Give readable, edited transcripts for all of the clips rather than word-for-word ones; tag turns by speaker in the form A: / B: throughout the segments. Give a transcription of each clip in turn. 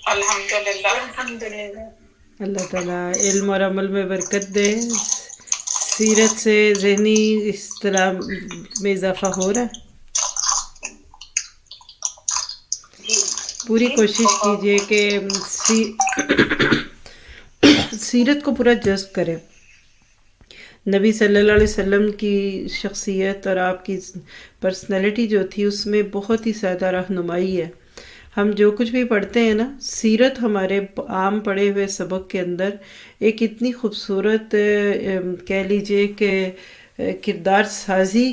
A: الحمدللہ۔ اللہ تعالیٰ علم اور عمل میں برکت دے، سیرت سے ذہنی اصطلاح میں اضافہ ہو رہا ہے۔ پوری کوشش کیجئے کہ سیرت کو پورا جذب کریں۔ نبی صلی اللہ علیہ وسلم کی شخصیت اور آپ کی پرسنالٹی جو تھی اس میں بہت ہی زیادہ رہنمائی ہے۔ ہم جو کچھ بھی پڑھتے ہیں نا، سیرت ہمارے عام پڑھے ہوئے سبق کے اندر ایک اتنی خوبصورت کہہ لیجئے کہ کردار سازی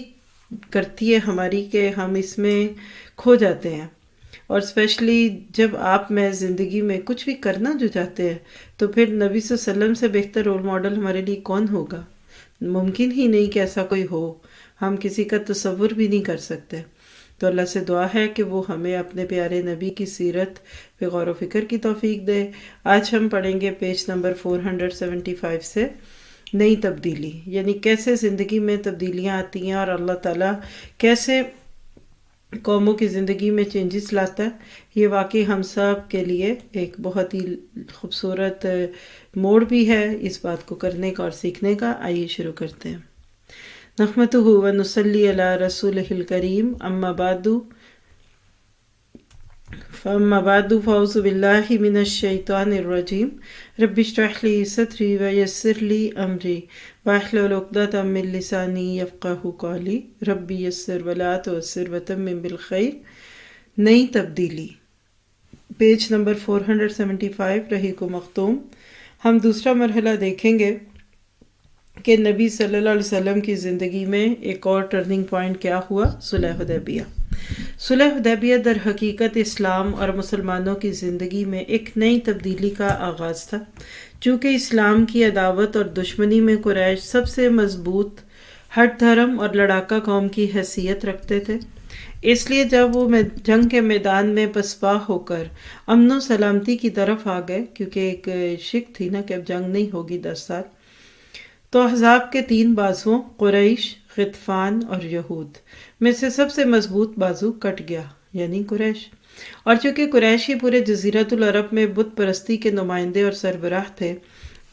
A: کرتی ہے ہماری کہ ہم اس میں کھو جاتے ہیں۔ اور اسپیشلی جب آپ میں زندگی میں کچھ بھی کرنا جو چاہتے ہیں تو پھر نبی صلی اللہ علیہ وسلم سے بہتر رول ماڈل ہمارے لیے کون ہوگا؟ ممکن ہی نہیں کہ ایسا کوئی ہو، ہم کسی کا تصور بھی نہیں کر سکتے۔ تو اللہ سے دعا ہے کہ وہ ہمیں اپنے پیارے نبی کی سیرت پہ غور و فکر کی توفیق دے۔ آج ہم پڑھیں گے پیج نمبر 475 سے نئی تبدیلی، یعنی کیسے زندگی میں تبدیلیاں آتی ہیں اور اللہ تعالیٰ کیسے قوموں کی زندگی میں چینجز لاتا ہے۔ یہ واقعی ہم سب کے لیے ایک بہت ہی خوبصورت موڑ بھی ہے اس بات کو کرنے کا اور سیکھنے کا۔ آئیے شروع کرتے ہیں۔ نحمدہ ونصلی علی رسولہ الکریم، اما بعد فاعوذ باللہ من الشیطان الرجیم، رب اشرح لی صدری ویسر لی امری واحلل عقدۃ من لسانی یفقہوا قولی، رب یسر ولا تعسر وتمم بالخیر۔ نئی تبدیلی، پیج نمبر 475 رحیق و مختوم۔ ہم دوسرا مرحلہ دیکھیں گے کہ نبی صلی اللہ علیہ وسلم کی زندگی میں ایک اور ٹرننگ پوائنٹ کیا ہوا؟ صلح حدیبیہ۔ صلح حدیبیہ در حقیقت اسلام اور مسلمانوں کی زندگی میں ایک نئی تبدیلی کا آغاز تھا۔ چونکہ اسلام کی عداوت اور دشمنی میں قریش سب سے مضبوط، ہٹ دھرم اور لڑاکا قوم کی حیثیت رکھتے تھے، اس لیے جب وہ جنگ کے میدان میں پسپا ہو کر امن و سلامتی کی طرف آ گئے، کیونکہ ایک شک تھی نا کہ اب جنگ نہیں ہوگی 10 سال، تو احزاب کے 3 بازوؤں قریش، غطفان اور یہود میں سے سب سے مضبوط بازو کٹ گیا، یعنی قریش۔ اور چونکہ قریش ہی پورے جزیرۃ العرب میں بت پرستی کے نمائندے اور سربراہ تھے،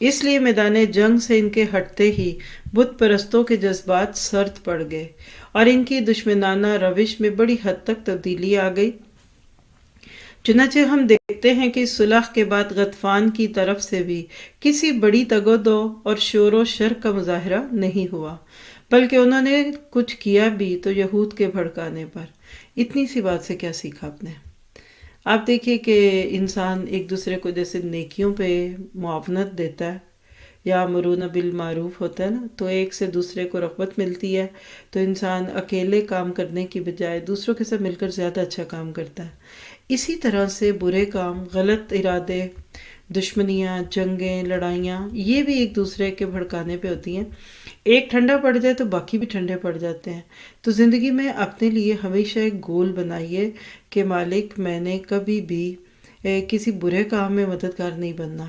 A: اس لیے میدان جنگ سے ان کے ہٹتے ہی بت پرستوں کے جذبات سرد پڑ گئے اور ان کی دشمنانہ روش میں بڑی حد تک تبدیلی آ گئی۔ چنانچہ ہم دیکھتے ہیں کہ صلح کے بعد غطفان کی طرف سے بھی کسی بڑی تگ و دو اور شور و شر کا مظاہرہ نہیں ہوا، بلکہ انہوں نے کچھ کیا بھی تو یہود کے بھڑکانے پر۔ اتنی سی بات سے کیا سیکھا آپ نے؟ آپ دیکھیے کہ انسان ایک دوسرے کو جیسے نیکیوں پہ معاونت دیتا ہے، یا امرون بالمعروف ہوتا ہے نا، تو ایک سے دوسرے کو رغبت ملتی ہے، تو انسان اکیلے کام کرنے کی بجائے دوسروں کے ساتھ مل کر زیادہ اچھا کام کرتا ہے۔ اسی طرح سے برے کام، غلط ارادے، دشمنیاں، جنگیں، لڑائیاں، یہ بھی ایک دوسرے کے بھڑکانے پہ ہوتی ہیں۔ ایک ٹھنڈا پڑ جائے تو باقی بھی ٹھنڈے پڑ جاتے ہیں۔ تو زندگی میں اپنے لیے ہمیشہ ایک گول بنائیے کہ مالک میں نے کبھی بھی کسی برے کام میں مددگار نہیں بننا۔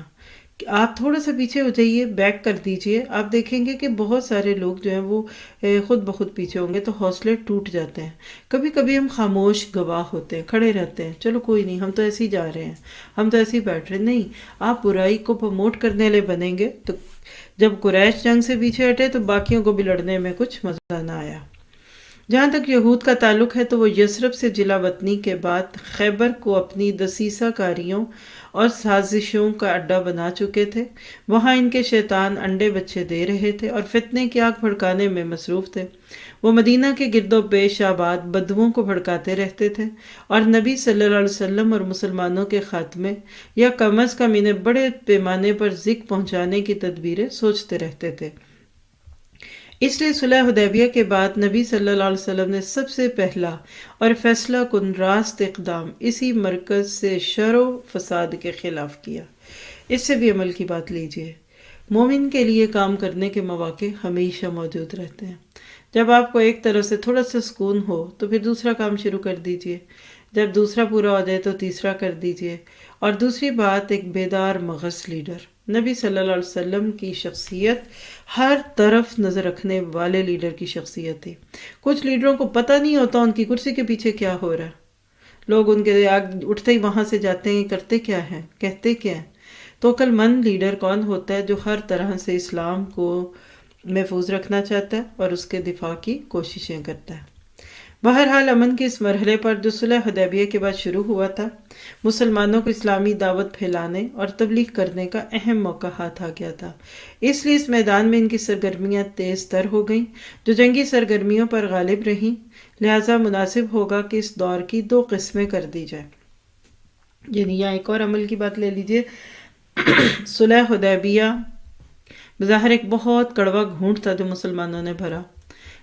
A: آپ تھوڑا سا پیچھے ہو جائیے، بیک کر دیجئے، آپ دیکھیں گے کہ بہت سارے لوگ جو ہیں وہ خود بخود پیچھے ہوں گے تو حوصلے ٹوٹ جاتے ہیں۔ کبھی کبھی ہم خاموش گواہ ہوتے ہیں، کھڑے رہتے ہیں، چلو کوئی نہیں، ہم تو ایسے ہی جا رہے ہیں، ہم تو ایسے ہی بیٹھ رہے ہیں۔ نہیں، آپ برائی کو پروموٹ کرنے والے بنیں گے تو جب قریش جنگ سے پیچھے ہٹے تو باقیوں کو بھی لڑنے میں کچھ مزہ نہ آیا۔ جہاں تک یہود کا تعلق ہے تو وہ یثرب سے جلا وطنی کے بعد خیبر کو اپنی دسیسہ کاریوں اور سازشوں کا اڈا بنا چکے تھے۔ وہاں ان کے شیطان انڈے بچے دے رہے تھے اور فتنے کی آگ بھڑکانے میں مصروف تھے۔ وہ مدینہ کے گرد و پیش آباد بدوؤں کو بھڑکاتے رہتے تھے اور نبی صلی اللہ علیہ وسلم اور مسلمانوں کے خاتمے یا کم از کم انہیں بڑے پیمانے پر ذکر پہنچانے کی تدبیریں سوچتے رہتے تھے۔ اس لیے صلح حدیبیہ کے بعد نبی صلی اللہ علیہ وسلم نے سب سے پہلا اور فیصلہ کن راست اقدام اسی مرکز سے شر و فساد کے خلاف کیا۔ اس سے بھی عمل کی بات لیجئے۔ مومن کے لیے کام کرنے کے مواقع ہمیشہ موجود رہتے ہیں۔ جب آپ کو ایک طرف سے تھوڑا سا سکون ہو تو پھر دوسرا کام شروع کر دیجئے، جب دوسرا پورا ہو جائے تو تیسرا کر دیجئے۔ اور دوسری بات، ایک بیدار مغز لیڈر۔ نبی صلی اللہ علیہ وسلم کی شخصیت ہر طرف نظر رکھنے والے لیڈر کی شخصیت تھی۔ کچھ لیڈروں کو پتہ نہیں ہوتا ان کی کرسی کے پیچھے کیا ہو رہا ہے، لوگ ان کے اٹھتے ہی وہاں سے جاتے ہیں، کرتے کیا ہیں، کہتے کیا ہیں۔ تو عقل مند لیڈر کون ہوتا ہے؟ جو ہر طرح سے اسلام کو محفوظ رکھنا چاہتا ہے اور اس کے دفاع کی کوششیں کرتا ہے۔ بہرحال امن کے اس مرحلے پر جو صلح حدیبیہ کے بعد شروع ہوا تھا، مسلمانوں کو اسلامی دعوت پھیلانے اور تبلیغ کرنے کا اہم موقع ہاتھ آ گیا تھا۔ اس لیے اس میدان میں ان کی سرگرمیاں تیز تر ہو گئیں، جو جنگی سرگرمیوں پر غالب رہیں۔ لہٰذا مناسب ہوگا کہ اس دور کی دو قسمیں کر دی جائیں۔ یعنی یہاں ایک اور عمل کی بات لے لیجئے۔ صلح حدیبیہ بظاہر ایک بہت کڑوا گھونٹ تھا جو مسلمانوں نے بھرا،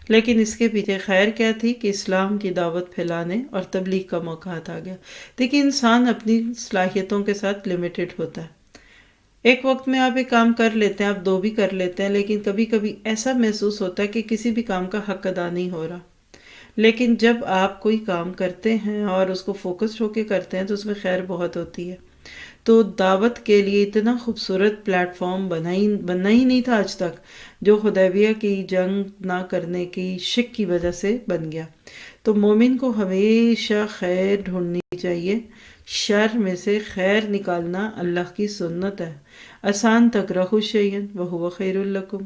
A: لیکن اس کے پیچھے خیر کیا تھی کہ اسلام کی دعوت پھیلانے اور تبلیغ کا موقع ہاتھ آ گیا۔ دیکھیں انسان اپنی صلاحیتوں کے ساتھ لمیٹڈ ہوتا ہے۔ ایک وقت میں آپ ایک کام کر لیتے ہیں، آپ دو بھی کر لیتے ہیں، لیکن کبھی کبھی ایسا محسوس ہوتا ہے کہ کسی بھی کام کا حق ادا نہیں ہو رہا۔ لیکن جب آپ کوئی کام کرتے ہیں اور اس کو فوکسڈ ہو کے کرتے ہیں تو اس میں خیر بہت ہوتی ہے۔ تو دعوت کے لیے اتنا خوبصورت پلیٹ فارم بننا ہی نہیں تھا آج تک، جو حدیبیہ کی جنگ نہ کرنے کی شک کی وجہ سے بن گیا۔ تو مومن کو ہمیشہ خیر ڈھونڈنی چاہیے، شر میں سے خیر نکالنا اللہ کی سنت ہے۔ آسان تکرہوا شیئا وہو خیر لکم،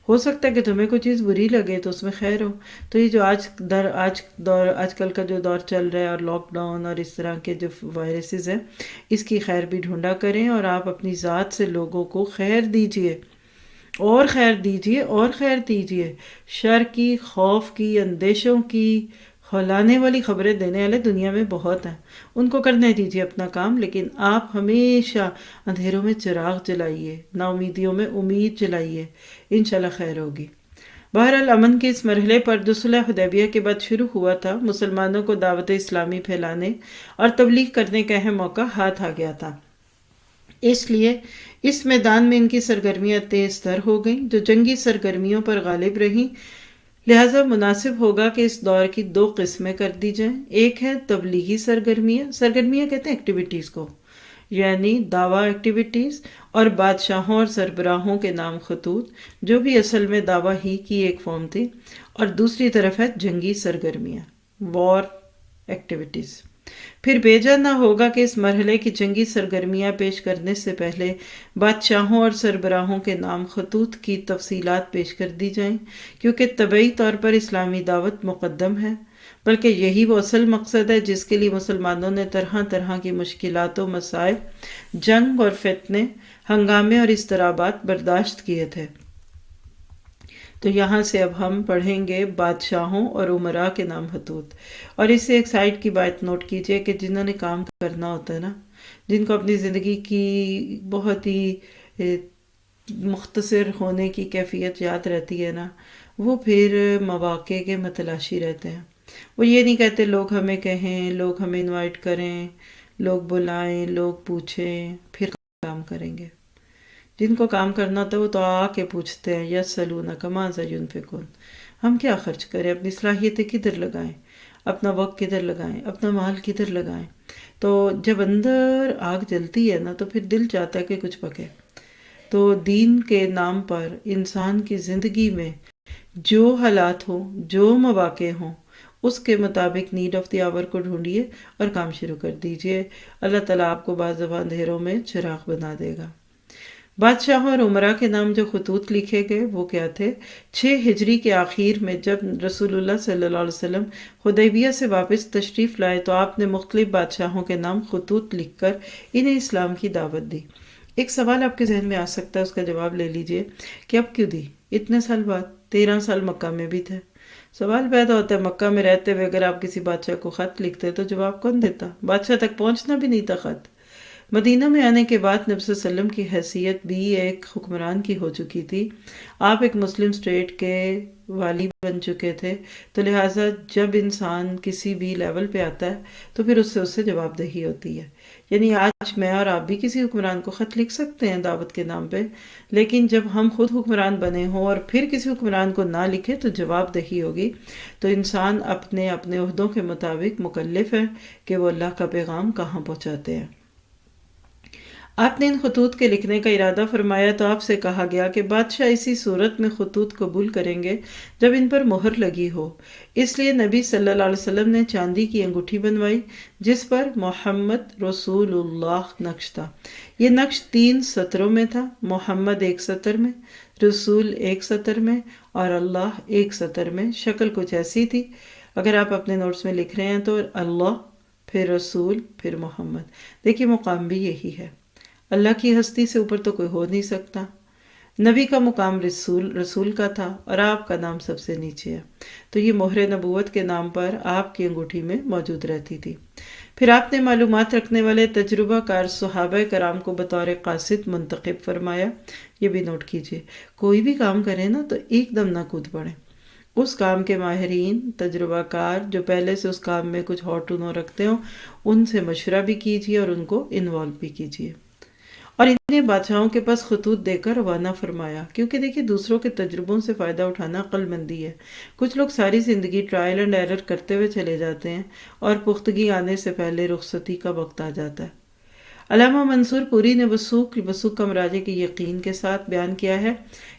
A: ہو سکتا ہے کہ تمہیں کوئی چیز بری لگے تو اس میں خیر ہو۔ تو یہ جو آج کل کا جو دور چل رہا ہے اور لاک ڈاؤن اور اس طرح کے جو وائرسز ہیں، اس کی خیر بھی ڈھونڈا کریں اور آپ اپنی ذات سے لوگوں کو خیر دیجئے اور خیر دیجئے اور خیر دیجئے۔ شر کی، خوف کی، اندیشوں کی کھولانے والی خبریں دینے والے دنیا میں بہت ہیں، ان کو کرنے دیجئے اپنا کام، لیکن آپ ہمیشہ اندھیروں میں چراغ جلائیے، نا امیدیوں میں امید جلائیے، انشاءاللہ خیر ہوگی۔ بہرحال امن کے اس مرحلے پر جو صلح حدیبیہ کے بعد شروع ہوا تھا، مسلمانوں کو دعوت اسلامی پھیلانے اور تبلیغ کرنے کا اہم موقع ہاتھ آ گیا تھا۔ اس لیے اس میدان میں ان کی سرگرمیاں تیز تر ہو گئیں، جو جنگی سرگرمیوں پر غالب رہیں۔ لہٰذا مناسب ہوگا کہ اس دور کی دو قسمیں کر دی جائیں۔ ایک ہے تبلیغی سرگرمیاں کہتے ہیں ایکٹیویٹیز کو، یعنی دعویٰ ایکٹیویٹیز، اور بادشاہوں اور سربراہوں کے نام خطوط، جو بھی اصل میں دعویٰ ہی کی ایک فارم تھی، اور دوسری طرف ہے جنگی سرگرمیاں، وار ایکٹیویٹیز۔ پھر بیجا نہ ہوگا کہ اس مرحلے کی جنگی سرگرمیاں پیش کرنے سے پہلے بادشاہوں اور سربراہوں کے نام خطوط کی تفصیلات پیش کر دی جائیں، کیونکہ طبعی طور پر اسلامی دعوت مقدم ہے، بلکہ یہی وہ اصل مقصد ہے جس کے لیے مسلمانوں نے طرح طرح کی مشکلات و مصائب، جنگ اور فتنے، ہنگامے اور اضطرابات برداشت کیے تھے۔ تو یہاں سے اب ہم پڑھیں گے بادشاہوں اور امراء کے نام خطوط، اور اس سے ایک سائڈ کی بات نوٹ کیجئے کہ جنہوں نے کام کرنا ہوتا ہے نا، جن کو اپنی زندگی کی بہت ہی مختصر ہونے کی کیفیت یاد رہتی ہے نا، وہ پھر مواقع کے متلاشی رہتے ہیں۔ وہ یہ نہیں کہتے لوگ ہمیں کہیں، لوگ ہمیں انوائٹ کریں، لوگ بلائیں، لوگ پوچھیں، پھر کام کریں گے۔ جن کو کام کرنا ہوتا ہے وہ تو آ کے پوچھتے ہیں، یسألونک ماذا ينفقون، ہم کیا خرچ کریں، اپنی صلاحیتیں کدھر لگائیں، اپنا وقت کدھر لگائیں، اپنا مال کدھر لگائیں۔ تو جب اندر آگ جلتی ہے نا تو پھر دل چاہتا ہے کہ کچھ پکے۔ تو دین کے نام پر انسان کی زندگی میں جو حالات ہوں، جو مواقع ہوں، اس کے مطابق نیڈ آف دی آور کو ڈھونڈیے اور کام شروع کر دیجئے۔ اللہ تعالیٰ آپ کو بعض دفعہ اندھیروں میں چراغ بنا دے گا۔ بادشاہوں اور امراء کے نام جو خطوط لکھے گئے وہ کیا تھے؟ 6 ہجری کے آخر میں جب رسول اللہ صلی اللہ علیہ وسلم حدیبیہ سے واپس تشریف لائے تو آپ نے مختلف بادشاہوں کے نام خطوط لکھ کر انہیں اسلام کی دعوت دی۔ ایک سوال آپ کے ذہن میں آ سکتا ہے، اس کا جواب لے لیجئے کہ اب کیوں دی؟ اتنے سال بعد، 13 سال مکہ میں بھی تھے۔ سوال پیدا ہوتا ہے مکہ میں رہتے ہوئے اگر آپ کسی بادشاہ کو خط لکھتے تو جواب کون دیتا؟ بادشاہ تک پہنچنا بھی نہیں تھا خط۔ مدینہ میں آنے کے بعد نبی صلی اللہ علیہ وسلم کی حیثیت بھی ایک حکمران کی ہو چکی تھی، آپ ایک مسلم سٹیٹ کے والی بن چکے تھے، تو لہٰذا جب انسان کسی بھی لیول پہ آتا ہے تو پھر اس سے جواب دہی ہوتی ہے۔ یعنی آج میں اور آپ بھی کسی حکمران کو خط لکھ سکتے ہیں دعوت کے نام پہ، لیکن جب ہم خود حکمران بنے ہوں اور پھر کسی حکمران کو نہ لکھے تو جواب دہی ہوگی۔ تو انسان اپنے عہدوں کے مطابق مکلف ہے کہ وہ اللہ کا پیغام کہاں پہنچاتے ہیں۔ آپ نے ان خطوط کے لکھنے کا ارادہ فرمایا تو آپ سے کہا گیا کہ بادشاہ اسی صورت میں خطوط قبول کریں گے جب ان پر مہر لگی ہو۔ اس لیے نبی صلی اللہ علیہ وسلم نے چاندی کی انگوٹھی بنوائی جس پر محمد رسول اللہ نقش تھا۔ یہ نقش 3 سطروں میں تھا، محمد ایک سطر میں، رسول ایک سطر میں اور اللہ ایک سطر میں۔ شکل کچھ ایسی تھی، اگر آپ اپنے نوٹس میں لکھ رہے ہیں تو اللہ، پھر رسول، پھر محمد۔ دیکھیے مقام بھی یہی ہے، اللہ کی ہستی سے اوپر تو کوئی ہو نہیں سکتا۔ نبی کا مقام رسول کا تھا اور آپ کا نام سب سے نیچے ہے، تو یہ مہر نبوت کے نام پر آپ کی انگوٹھی میں موجود رہتی تھی۔ پھر آپ نے معلومات رکھنے والے تجربہ کار صحابہ کرام کو بطور قاصد منتخب فرمایا۔ یہ بھی نوٹ کیجئے، کوئی بھی کام کریں نا تو ایک دم نہ کود پڑیں۔ اس کام کے ماہرین، تجربہ کار جو پہلے سے اس کام میں کچھ ہو ٹو نو رکھتے ہوں، ان سے مشورہ بھی کیجئے اور ان کو انوالو بھی کیجئے۔ اور انہیں بادشاہوں کے پاس خطوط دے کر روانہ فرمایا، کیونکہ دیکھیے دوسروں کے تجربوں سے فائدہ اٹھانا عقل مندی ہے۔ کچھ لوگ ساری زندگی ٹرائل اینڈ ایرر کرتے ہوئے چلے جاتے ہیں اور پختگی آنے سے پہلے رخصتی کا وقت آ جاتا ہے۔ علامہ منصور پوری نے وثوق کا مراجع کے یقین کے ساتھ بیان کیا ہے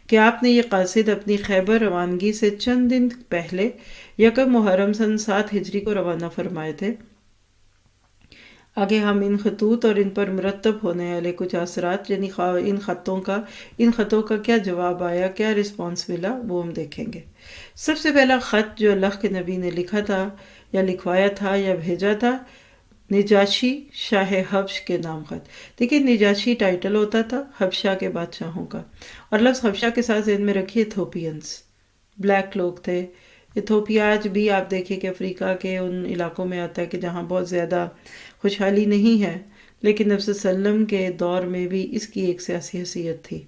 A: کہ آپ نے یہ قاصد اپنی خیبر روانگی سے چند دن پہلے یکم محرم سن 7 ہجری کو روانہ فرمائے تھے۔ آگے ہم ان خطوط اور ان پر مرتب ہونے والے کچھ اثرات، یعنی ان خطوں کا کیا جواب آیا، کیا رسپانس ملا، وہ ہم دیکھیں گے۔ سب سے پہلا خط جو اللہ کے نبی نے لکھا تھا یا لکھوایا تھا یا بھیجا تھا، نجاشی شاہ حبش کے نام خط۔ دیکھیے نجاشی ٹائٹل ہوتا تھا حبشہ کے بادشاہوں کا، اور لفظ حبشہ کے ساتھ ذہن میں رکھیے ایتھوپینز، بلیک لوگ تھے۔ ایتھوپیا آج بھی آپ دیکھیں کہ افریقہ کے ان علاقوں میں آتا ہے کہ جہاں بہت زیادہ خوشحالی نہیں ہے، لیکن نبی صلی اللہ علیہ وسلم کے دور میں بھی اس کی ایک سیاسی حیثیت تھی۔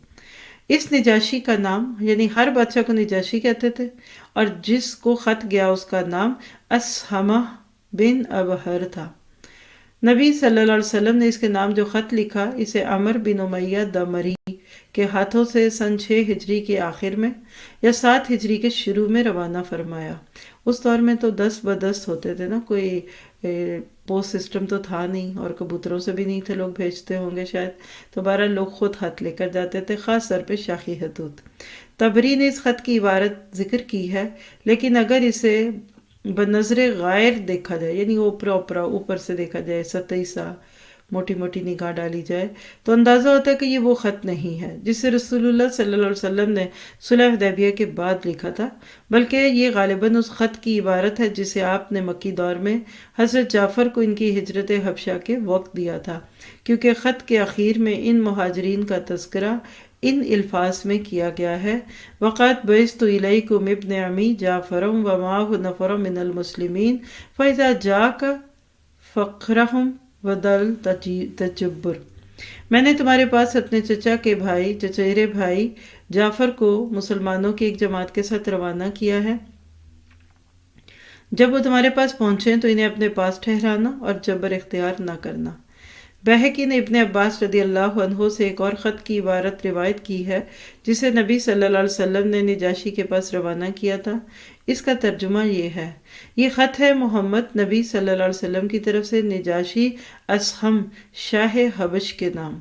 A: اس نجاشی کا نام، یعنی ہر بادشاہ کو نجاشی کہتے تھے، اور جس کو خط گیا اس کا نام اسہمہ بن ابہر تھا۔ نبی صلی اللہ علیہ وسلم نے اس کے نام جو خط لکھا، اسے عمر بن امیہ دمری کے ہاتھوں سے سن 6 ہجری کے آخر میں یا 7 ہجری کے شروع میں روانہ فرمایا۔ اس دور میں تو 10 بدست ہوتے تھے نا، کوئی پوسٹ سسٹم تو تھا نہیں، اور کبوتروں سے بھی نہیں تھے لوگ بھیجتے ہوں گے شاید، تو بہرحال لوگ خود خط لے کر جاتے تھے، خاص طور پہ شاخی خطوط۔ طبری نے اس خط کی عبارت ذکر کی ہے، لیکن اگر اسے بنظر غائر دیکھا جائے، یعنی اوپر سے دیکھا جائے، سطحی سا موٹی موٹی نگاہ ڈالی جائے، تو اندازہ ہوتا ہے کہ یہ وہ خط نہیں ہے جسے رسول اللہ صلی اللہ علیہ وسلم نے صلح حدیبیہ کے بعد لکھا تھا، بلکہ یہ غالباً اس خط کی عبارت ہے جسے آپ نے مکی دور میں حضرت جعفر کو ان کی ہجرت حبشہ کے وقت دیا تھا، کیونکہ خط کے اخیر میں ان مہاجرین کا تذکرہ ان الفاظ میں کیا گیا ہے، وَقَدْ بَعِثْتُ إِلَيْكُمْ ابْنَ عَمِّ جَعْفَرًا وَمَعَهُ نَفَرٌ مِّنَ الْمُسْلِمِينَ فَإِذَا جَاءَكَ فَقْرَهُمْ وَدَلْ تَجَبُّرْ۔ میں نے تمہارے پاس اپنے چچیرے بھائی جعفر کو مسلمانوں کی ایک جماعت کے ساتھ روانہ کیا ہے۔ جب وہ تمہارے پاس پہنچیں تو انہیں اپنے پاس ٹھہرانا اور جبر اختیار نہ کرنا۔ بہقی نے ابن عباس رضی اللہ عنہ سے ایک اور خط کی عبارت روایت کی ہے جسے نبی صلی اللہ علیہ وسلم نے نجاشی کے پاس روانہ کیا تھا۔ اس کا ترجمہ یہ ہے، یہ خط ہے محمد نبی صلی اللہ علیہ وسلم کی طرف سے نجاشی اسہم شاہ حبش کے نام۔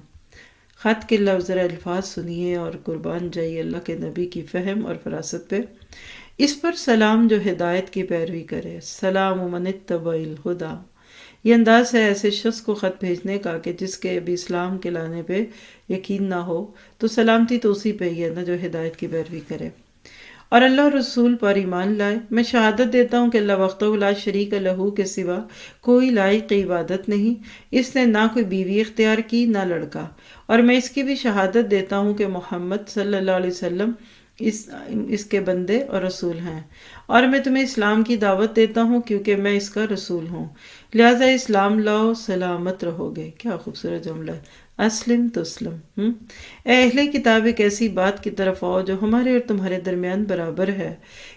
A: خط کے لفظ الفاظ سنیے اور قربان جائیے اللہ کے نبی کی فہم اور فراست پہ۔ اس پر سلام جو ہدایت کی پیروی کرے، سلام من اتبع الہدی۔ یہ انداز ہے ایسے شخص کو خط بھیجنے کا کہ جس کے ابھی اسلام کے لانے پہ یقین نہ ہو، تو سلامتی تو اسی پہ ہی ہے نا جو ہدایت کی پیروی کرے اور اللہ رسول پر ایمان لائے۔ میں شہادت دیتا ہوں کہ اللہ وحدہ لا شریک لہ کے سوا کوئی لائق عبادت نہیں، اس نے نہ کوئی بیوی اختیار کی نہ لڑکا، اور میں اس کی بھی شہادت دیتا ہوں کہ محمد صلی اللہ علیہ وسلم اس کے بندے اور رسول ہیں، اور میں تمہیں اسلام کی دعوت دیتا ہوں کیونکہ میں اس کا رسول ہوں، لہٰذا اسلام لاؤ سلامت رہو گے۔ کیا خوبصورت جملہ ہے، اسلم تسلم۔ اے اہل کتاب، ایک ایسی بات کی طرف آؤ جو ہمارے اور تمہارے درمیان برابر ہے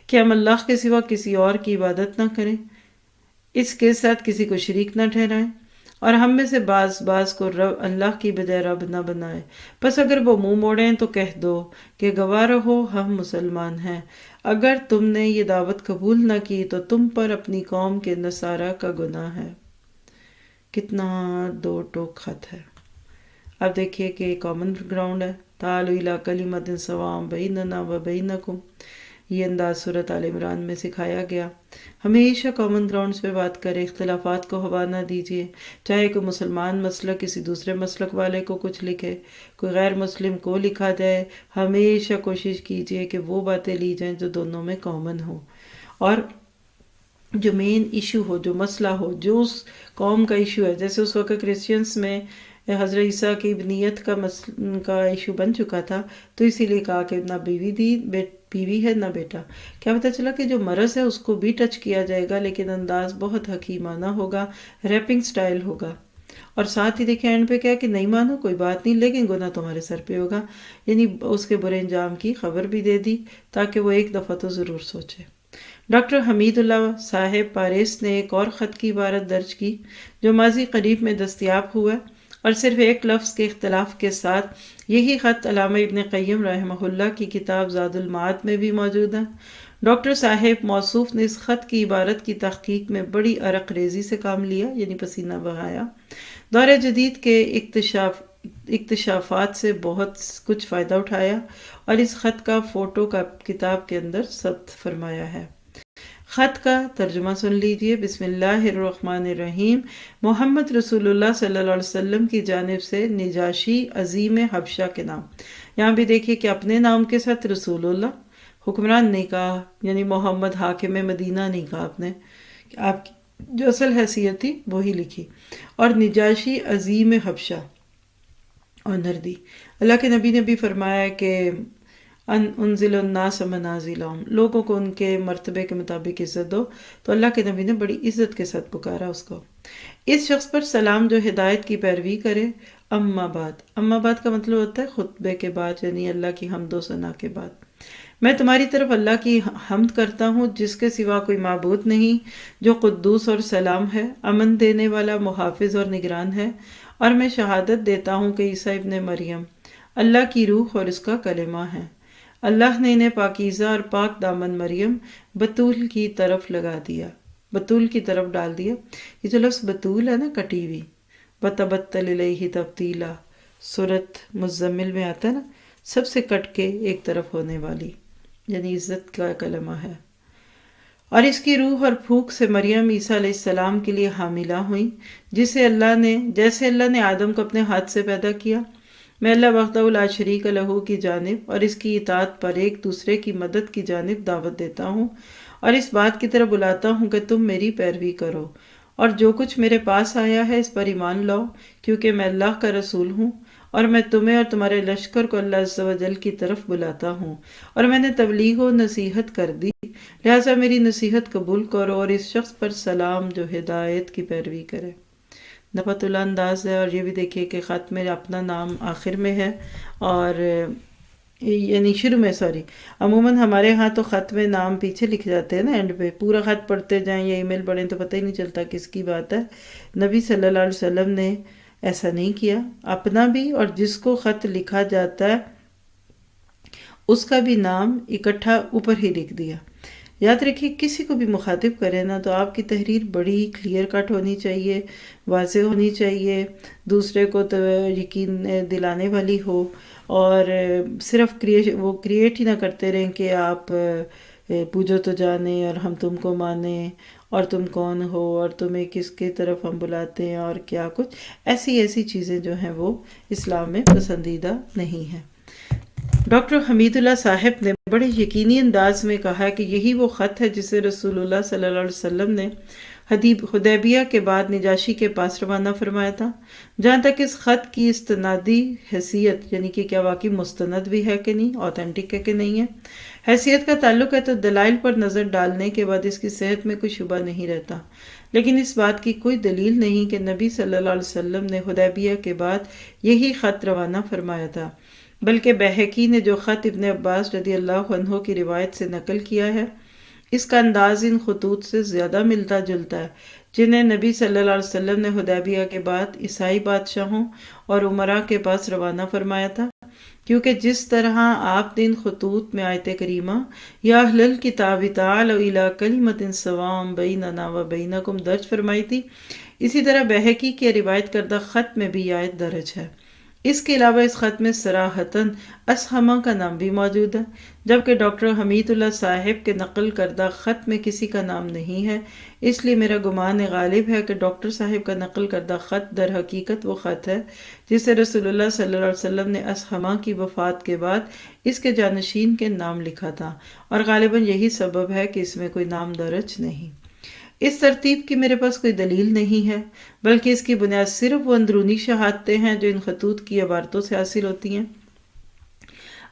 A: کہ ہم اللہ کے سوا کسی اور کی عبادت نہ کریں، اس کے ساتھ کسی کو شریک نہ ٹھہرائیں، اور ہم میں سے بعض کو اللہ کی بجائے رب نہ بنائے۔ پس اگر وہ منہ موڑیں تو کہہ دو کہ گواہ رہو ہم مسلمان ہیں۔ اگر تم نے یہ دعوت قبول نہ کی تو تم پر اپنی قوم کے نصارہ کا گناہ ہے۔ کتنا دو ٹوک خط ہے، اب دیکھیے کہ کامن گراؤنڈ ہے، تعالوا الی کلمۃ سواء بیننا و بینکم، یہ انداز سورۃ آل عمران میں سکھایا گیا۔ ہمیشہ کامن گراؤنڈز پہ بات کریں، اختلافات کو ہوا نہ دیجیے، چاہے کوئی مسلمان مسلک کسی دوسرے مسلک والے کو کچھ لکھے، کوئی غیر مسلم کو لکھا جائے، ہمیشہ کوشش کیجیے کہ وہ باتیں لی جائیں جو دونوں میں کامن ہو، اور جو مین ایشو ہو، جو مسئلہ ہو، جو اس قوم کا ایشو ہے۔ جیسے اس وقت کرسچنس میں حضرت عیسیٰ کی ابنیت کا ایشو بن چکا تھا، تو اسی لیے کہا کہ نہ بیوی ہے نہ بیٹا۔ کیا پتہ چلا کہ جو مرض ہے اس کو بھی ٹچ کیا جائے گا، لیکن انداز بہت حکیمانہ ہوگا، ریپنگ سٹائل ہوگا، اور ساتھ ہی دیکھیں اینڈ پہ کیا کہ نہیں مانو کوئی بات نہیں، لیکن گناہ تمہارے سر پہ ہوگا، یعنی اس کے برے انجام کی خبر بھی دے دی تاکہ وہ ایک دفعہ تو ضرور سوچے۔ ڈاکٹر حمید اللہ صاحب پاریس نے ایک اور خط کی عبارت درج کی جو ماضی قریب میں دستیاب ہوا، اور صرف ایک لفظ کے اختلاف کے ساتھ یہی خط علامہ ابن قیم رحمہ اللہ کی کتاب زاد المعاد میں بھی موجود ہے۔ ڈاکٹر صاحب موصوف نے اس خط کی عبارت کی تحقیق میں بڑی عرق ریزی سے کام لیا، یعنی پسینہ بہایا، دور جدید کے اکتشافات سے بہت کچھ فائدہ اٹھایا، اور اس خط کا فوٹو کا کتاب کے اندر ثبت فرمایا ہے۔ خط کا ترجمہ سن لیجئے۔ بسم اللہ الرحمن الرحیم، محمد رسول اللہ صلی اللہ علیہ وسلم کی جانب سے نجاشی عظیم حبشہ کے نام۔ یہاں بھی دیکھیے کہ اپنے نام کے ساتھ رسول اللہ، حکمران نہیں کہا، یعنی محمد حاکم مدینہ نہیں کہا آپ نے، آپ کی جو اصل حیثیت تھی وہی لکھی، اور نجاشی عظیم حبشہ آنر دی۔ اللہ کے نبی نے بھی فرمایا کہ انزل الناس منازلہم، لوگوں کو ان کے مرتبے کے مطابق عزت دو، تو اللہ کے نبی نے بڑی عزت کے ساتھ پکارا اس کو۔ اس شخص پر سلام جو ہدایت کی پیروی کرے، اما بعد، اما بعد کا مطلب ہوتا ہے خطبے کے بعد، یعنی اللہ کی حمد و ثنا کے بعد۔ میں تمہاری طرف اللہ کی حمد کرتا ہوں جس کے سوا کوئی معبود نہیں، جو قدوس اور سلام ہے، امن دینے والا، محافظ اور نگران ہے، اور میں شہادت دیتا ہوں کہ عیسیٰ ابن مریم اللہ کی روح اور اس کا کلمہ ہے۔ اللہ نے انہیں پاکیزہ اور پاک دامن مریم بطول کی طرف لگا دیا، بطول کی طرف ڈال دیا۔ یہ جو لفظ بطول ہے نا، کٹی ہوئی، بتبتل الیہ تبتیلا، سورۃ مزمل میں آتا ہے نا، سب سے کٹ کے ایک طرف ہونے والی، یعنی عزت کا کلمہ ہے۔ اور اس کی روح اور پھونک سے مریم عیسیٰ علیہ السلام کے لیے حاملہ ہوئیں، جیسے اللہ نے آدم کو اپنے ہاتھ سے پیدا کیا۔ میں اللہ وحدہ لا شریک لہ کی جانب اور اس کی اطاعت پر ایک دوسرے کی مدد کی جانب دعوت دیتا ہوں، اور اس بات کی طرف بلاتا ہوں کہ تم میری پیروی کرو، اور جو کچھ میرے پاس آیا ہے اس پر ایمان لاؤ، کیونکہ میں اللہ کا رسول ہوں، اور میں تمہیں اور تمہارے لشکر کو اللہ عز و جل کی طرف بلاتا ہوں، اور میں نے تبلیغ و نصیحت کر دی، لہٰذا میری نصیحت قبول کرو، اور اس شخص پر سلام جو ہدایت کی پیروی کرے۔ نفت اللہ انداز ہے، اور یہ بھی دیکھیے کہ خط میں اپنا نام آخر میں ہے، اور یعنی شروع میں، عموماً ہمارے ہاں تو خط میں نام پیچھے لکھ جاتے ہیں نا، اینڈ پہ پورا خط پڑھتے جائیں یا ای میل پڑھیں تو پتہ ہی نہیں چلتا کس کی بات ہے۔ نبی صلی اللہ علیہ وسلم نے ایسا نہیں کیا، اپنا بھی اور جس کو خط لکھا جاتا ہے اس کا بھی نام اکٹھا اوپر ہی لکھ دیا۔ یاد رکھیے کسی کو بھی مخاطب کرے نا تو آپ کی تحریر بڑی کلیئر کٹ ہونی چاہیے، واضح ہونی چاہیے، دوسرے کو تو یقین دلانے والی ہو، اور صرف وہ کریٹ ہی نہ کرتے رہیں کہ آپ پوجو تو جانے اور ہم تم کو مانیں، اور تم کون ہو، اور تمہیں کس کی طرف ہم بلاتے ہیں، اور کیا کچھ ایسی چیزیں جو ہیں وہ اسلام میں پسندیدہ نہیں ہیں۔ ڈاکٹر حمید اللہ صاحب نے بڑے یقینی انداز میں کہا کہ یہی وہ خط ہے جسے رسول اللہ صلی اللہ علیہ وسلم نے حدیبیہ کے بعد نجاشی کے پاس روانہ فرمایا تھا۔ جہاں تک اس خط کی استنادی حیثیت، یعنی کہ کیا واقعی مستند بھی ہے کہ نہیں، اوتھینٹک ہے کہ نہیں ہے، حیثیت کا تعلق ہے تو دلائل پر نظر ڈالنے کے بعد اس کی صحت میں کوئی شبہ نہیں رہتا، لیکن اس بات کی کوئی دلیل نہیں کہ نبی صلی اللہ علیہ وسلم نے حدیبیہ کے بعد یہی خط روانہ فرمایا تھا، بلکہ بہقی نے جو خط ابن عباس رضی اللہ عنہ کی روایت سے نقل کیا ہے، اس کا انداز ان خطوط سے زیادہ ملتا جلتا ہے جنہیں نبی صلی اللہ علیہ وسلم نے حدیبیہ کے بعد عیسائی بادشاہوں اور امراء کے پاس روانہ فرمایا تھا، کیونکہ جس طرح آپ نے ان خطوط میں آیت کریمہ یا اہل الکتاب تعالوا الی کلمۃ سواء بیننا و بینکم درج فرمائی تھی، اسی طرح بہقی کے روایت کردہ خط میں بھی یہ آیت درج ہے۔ اس کے علاوہ اس خط میں صراحتاً اسہمہ کا نام بھی موجود ہے، جبکہ ڈاکٹر حمید اللہ صاحب کے نقل کردہ خط میں کسی کا نام نہیں ہے۔ اس لیے میرا گمان غالب ہے کہ ڈاکٹر صاحب کا نقل کردہ خط در حقیقت وہ خط ہے جسے رسول اللہ صلی اللہ علیہ وسلم نے اسہمہ کی وفات کے بعد اس کے جانشین کے نام لکھا تھا، اور غالباً یہی سبب ہے کہ اس میں کوئی نام درج نہیں۔ اس ترتیب کی میرے پاس کوئی دلیل نہیں ہے، بلکہ اس کی بنیاد صرف وہ اندرونی شہادتیں ہیں جو ان خطوط کی عبارتوں سے حاصل ہوتی ہیں۔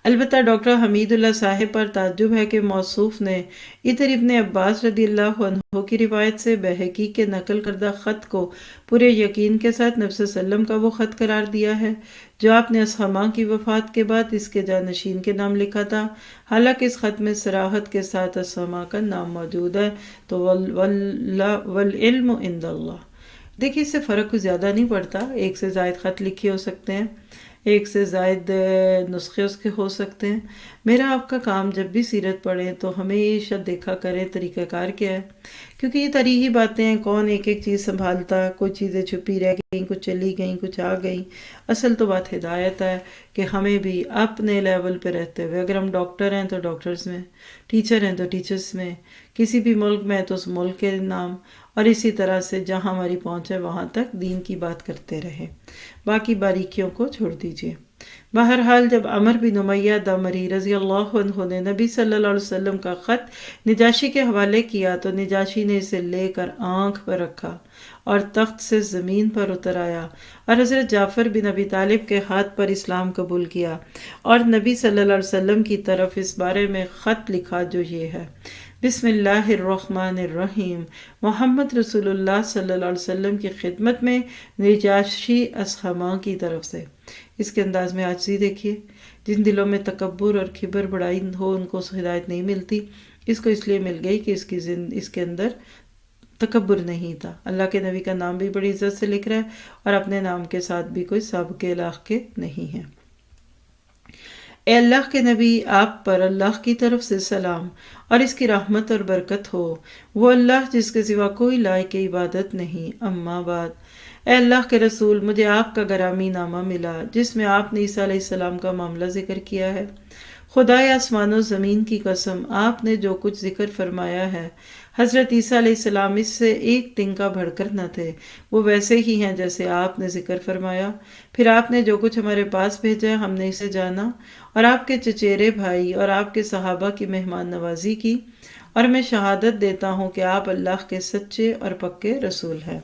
A: البتہ ڈاکٹر حمید اللہ صاحب پر تعجب ہے کہ موصوف نے ادھر ابن عباس رضی اللہ عنہ کی روایت سے بہقی کے نقل کردہ خط کو پورے یقین کے ساتھ نبی صلی اللہ علیہ وسلم کا وہ خط قرار دیا ہے جو آپ نے اسہمہ کی وفات کے بعد اس کے جانشین کے نام لکھا تھا، حالانکہ اس خط میں صراحت کے ساتھ اسہمہ کا نام موجود ہے۔ تو والعلم عند اللہ۔ دیکھیے اس سے فرق کوئی زیادہ نہیں پڑتا، ایک سے زائد خط لکھے ہو سکتے ہیں، ایک سے زائد نسخے اس کے ہو سکتے ہیں۔ میرا آپ کا کام جب بھی سیرت پڑھیں تو ہمیشہ دیکھا کریں طریقہ کار کیا ہے، کیونکہ یہ تاریخی باتیں ہیں، کون ایک ایک چیز سنبھالتا، کوئی چیزیں چھپی رہ گئیں، کچھ چلی گئیں، کچھ آ گئیں۔ اصل تو بات ہدایت ہے کہ ہمیں بھی اپنے لیول پہ رہتے ہوئے، اگر ہم ڈاکٹر ہیں تو ڈاکٹرز میں، ٹیچر ہیں تو ٹیچرز میں، کسی بھی ملک میں تو اس ملک کے نام، اور اسی طرح سے جہاں ہماری پہنچ ہے وہاں تک دین کی بات کرتے رہے، باقی باریکیوں کو چھوڑ دیجیے۔ بہرحال جب عمر بن امیہ دمری رضی اللہ عنہ نے نبی صلی اللہ علیہ وسلم کا خط نجاشی کے حوالے کیا تو نجاشی نے اسے لے کر آنکھ پر رکھا اور تخت سے زمین پر اتر آیا، اور حضرت جعفر بن ابی طالب کے ہاتھ پر اسلام قبول کیا، اور نبی صلی اللہ علیہ وسلم کی طرف اس بارے میں خط لکھا جو یہ ہے: بسم اللہ الرحمن الرحیم، محمد رسول اللہ صلی اللہ علیہ وسلم کی خدمت میں نجاشی اسہمہ کی طرف سے۔ اس کے انداز میں عاجزی دیکھیے، جن دلوں میں تکبر اور کبر بڑائی ہو ان کو ہدایت نہیں ملتی، اس کو اس لیے مل گئی کہ اس کے اندر تکبر نہیں تھا۔ اللہ کے نبی کا نام بھی بڑی عزت سے لکھ رہا ہے اور اپنے نام کے ساتھ بھی کوئی سابقہ علاقے نہیں ہے۔ اے اللہ کے نبی، آپ پر اللہ کی طرف سے سلام اور اس کی رحمت اور برکت ہو، وہ اللہ جس کے سوا کوئی لائق عبادت نہیں۔ اما بعد، اے اللہ کے رسول، مجھے آپ کا گرامی نامہ ملا جس میں آپ نے عیسیٰ علیہ السلام کا معاملہ ذکر کیا ہے۔ خدائے آسمان و زمین کی قسم، آپ نے جو کچھ ذکر فرمایا ہے، حضرت عیسیٰ علیہ السلام اس سے ایک تنکا بڑھ کر نہ تھے، وہ ویسے ہی ہیں جیسے آپ نے ذکر فرمایا۔ پھر آپ نے جو کچھ ہمارے پاس بھیجا ہم نے اسے جانا، اور آپ کے چچیرے بھائی اور آپ کے صحابہ کی مہمان نوازی کی، اور میں شہادت دیتا ہوں کہ آپ اللہ کے سچے اور پکے رسول ہیں۔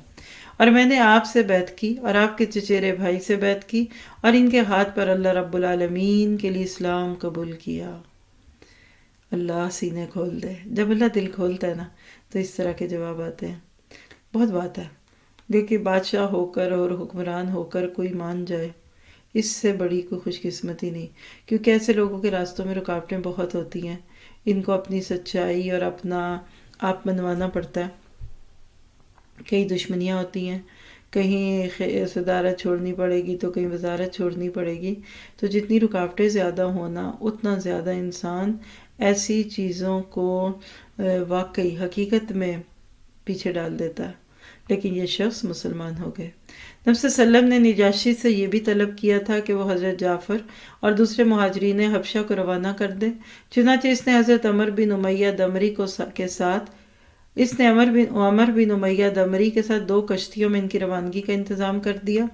A: اور میں نے آپ سے بیعت کی اور آپ کے چچیرے بھائی سے بیعت کی، اور ان کے ہاتھ پر اللہ رب العالمین کے لیے اسلام قبول کیا۔ اللہ سینے کھول دے، جب اللہ دل کھولتا ہے نا تو اس طرح کے جواب آتے ہیں۔ بہت بات ہے، دیکھیے بادشاہ ہو کر اور حکمران ہو کر کوئی مان جائے، اس سے بڑی کوئی خوش قسمتی نہیں، کیونکہ ایسے لوگوں کے راستوں میں رکاوٹیں بہت ہوتی ہیں، ان کو اپنی سچائی اور اپنا آپ منوانا پڑتا ہے، کئی دشمنیاں ہوتی ہیں، کہیں صدارت چھوڑنی پڑے گی تو کہیں وزارت چھوڑنی پڑے گی، تو جتنی رکاوٹیں زیادہ ہونا اتنا زیادہ انسان ایسی چیزوں کو واقعی حقیقت میں پیچھے ڈال دیتا ہے۔ لیکن یہ شخص مسلمان ہو گئے۔ نبی صلی اللہ علیہ وسلم نے نجاشی سے یہ بھی طلب کیا تھا کہ وہ حضرت جعفر اور دوسرے مہاجرین حبشہ کو روانہ کر دے، چنانچہ اس نے حضرت عمر بن امیہ دمری کے ساتھ عمر بن امیہ دمری کے ساتھ 2 کشتیوں میں ان کی روانگی کا انتظام کر دیا۔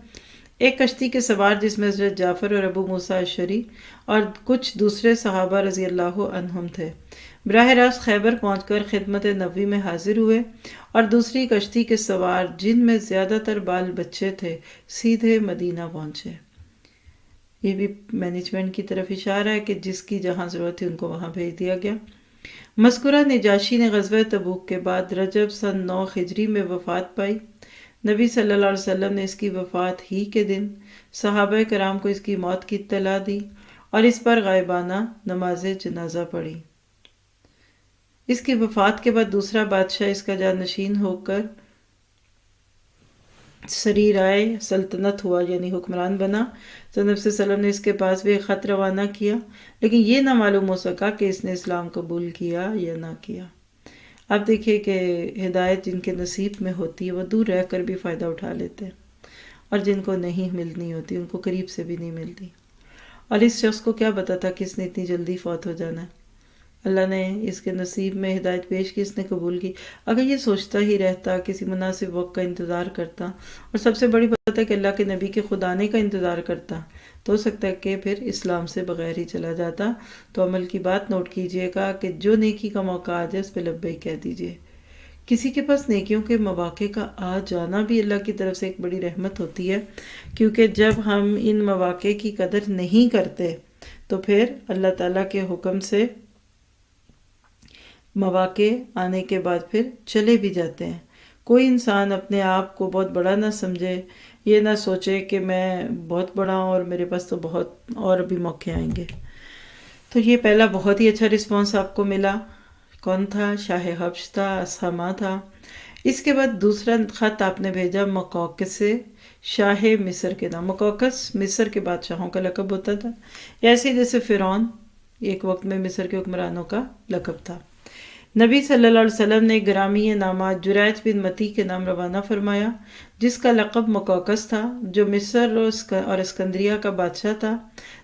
A: ایک کشتی کے سوار جس میں حضرت جعفر اور ابو موسیٰ اشعری اور کچھ دوسرے صحابہ رضی اللہ عنہم تھے، براہ راست خیبر پہنچ کر خدمت نبوی میں حاضر ہوئے، اور دوسری کشتی کے سوار جن میں زیادہ تر بال بچے تھے سیدھے مدینہ پہنچے۔ یہ بھی مینجمنٹ کی طرف اشارہ ہے کہ جس کی جہاں ضرورت تھی ان کو وہاں بھیج دیا گیا۔ مذکورہ نجاشی نے غزوہ تبوک کے بعد رجب سن 9 ہجری میں وفات پائی۔ نبی صلی اللہ علیہ وسلم نے اس کی وفات ہی کے دن صحابہ کرام کو اس کی موت کی اطلاع دی اور اس پر غائبانہ نماز جنازہ پڑھی۔ اس کی وفات کے بعد دوسرا بادشاہ اس کا جانشین ہو کر سری رائے سلطنت ہوا، یعنی حکمران بنا، تو نبی صلی اللہ علیہ وسلم نے اس کے پاس بھی ایک خط روانہ کیا، لیکن یہ نہ معلوم ہو سکا کہ اس نے اسلام قبول کیا یا نہ کیا۔ اب دیکھیے کہ ہدایت جن کے نصیب میں ہوتی ہے وہ دور رہ کر بھی فائدہ اٹھا لیتے ہیں، اور جن کو نہیں ملنی ہوتی ان کو قریب سے بھی نہیں ملتی۔ اور اس شخص کو کیا پتا تھا کہ اس نے اتنی جلدی فوت ہو جانا ہے؟ اللہ نے اس کے نصیب میں ہدایت پیش کی، اس نے قبول کی۔ اگر یہ سوچتا ہی رہتا، کسی مناسب وقت کا انتظار کرتا، اور سب سے بڑی بات ہے کہ اللہ کے نبی کے خود آنے کا انتظار کرتا، تو ہو سکتا ہے کہ پھر اسلام سے بغیر ہی چلا جاتا۔ تو عمل کی بات نوٹ کیجئے گا کہ جو نیکی کا موقع آ جائے اس پہ لبیک کہہ دیجئے۔ کسی کے پاس نیکیوں کے مواقع کا آ جانا بھی اللہ کی طرف سے ایک بڑی رحمت ہوتی ہے، کیونکہ جب ہم ان مواقع کی قدر نہیں کرتے تو پھر اللہ تعالیٰ کے حکم سے مواقع آنے کے بعد پھر چلے بھی جاتے ہیں۔ کوئی انسان اپنے آپ کو بہت بڑا نہ سمجھے، یہ نہ سوچے کہ میں بہت بڑا ہوں اور میرے پاس تو بہت اور بھی موقع آئیں گے۔ تو یہ پہلا بہت ہی اچھا رسپانس آپ کو ملا۔ کون تھا؟ شاہ حبش تھا، اسحما تھا۔ اس کے بعد دوسرا خط آپ نے بھیجا مقوقس سے، شاہ مصر کے نام۔ مقوقس مصر کے بادشاہوں کا لقب ہوتا تھا، ایسے جیسے فرعون ایک وقت میں مصر کے حکمرانوں کا لقب تھا۔ نبی صلی اللہ علیہ وسلم نے گرامی نامہ جریج بن متی کے نام روانہ فرمایا، جس کا لقب مقوقس تھا، جو مصر اور اسکندریہ کا بادشاہ تھا۔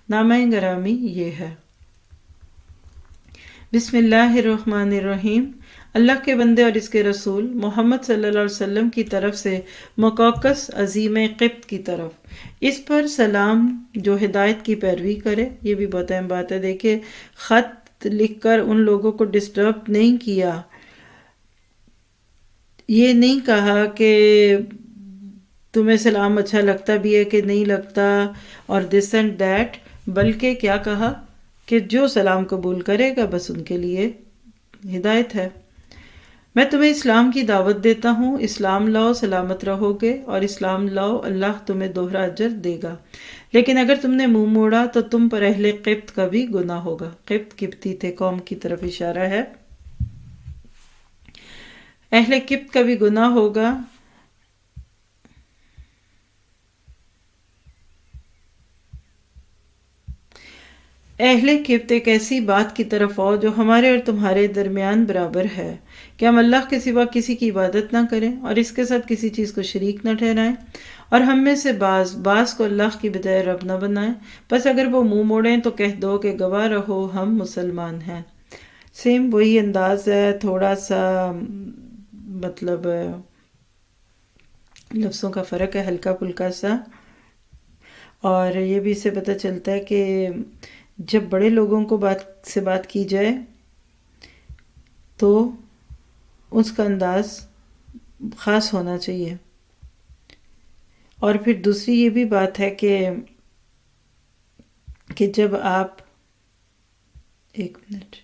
A: نامہ گرامی یہ ہے: بسم اللہ الرحمن الرحیم۔ اللہ کے بندے اور اس کے رسول محمد صلی اللہ علیہ وسلم کی طرف سے مقوقس عظیم قبط کی طرف، اس پر سلام جو ہدایت کی پیروی کرے۔ یہ بھی بہت اہم بات ہے، دیکھیں خط لکھ کر ان لوگوں کو ڈسٹرب نہیں کیا، یہ نہیں کہا کہ تمہیں سلام اچھا لگتا بھی ہے کہ نہیں لگتا اور دس اینڈ دیٹ، بلکہ کیا کہا کہ جو سلام قبول کرے گا بس ان کے لیے ہدایت ہے۔ میں تمہیں اسلام کی دعوت دیتا ہوں، اسلام لاؤ سلامت رہو گے، اور اسلام لاؤ اللہ تمہیں دوہرا اجر دے گا۔ لیکن اگر تم نے منہ موڑا تو تم پر اہل قبط کا بھی گناہ ہوگا۔ قبط قبطی تھے، قوم کی طرف اشارہ ہے۔ اہل قبط کا بھی گناہ ہوگا۔ اہل قبط ایک ایسی بات کی طرف آؤ جو ہمارے اور تمہارے درمیان برابر ہے کہ ہم اللہ کے سوا کسی کی عبادت نہ کریں اور اس کے ساتھ کسی چیز کو شریک نہ ٹھہرائیں، اور ہم میں سے بعض کو اللہ کی بجائے رب نہ بنائیں۔ بس اگر وہ منہ موڑیں تو کہہ دو کہ گواہ رہو ہم مسلمان ہیں۔ سیم وہی انداز ہے، تھوڑا سا مطلب لفظوں کا فرق ہے، ہلکا پھلکا سا۔ اور یہ بھی اس سے پتہ چلتا ہے کہ جب بڑے لوگوں کو بات کی جائے تو اس کا انداز خاص ہونا چاہیے۔ اور پھر دوسری یہ بھی بات ہے کہ جب آپ ایک منٹ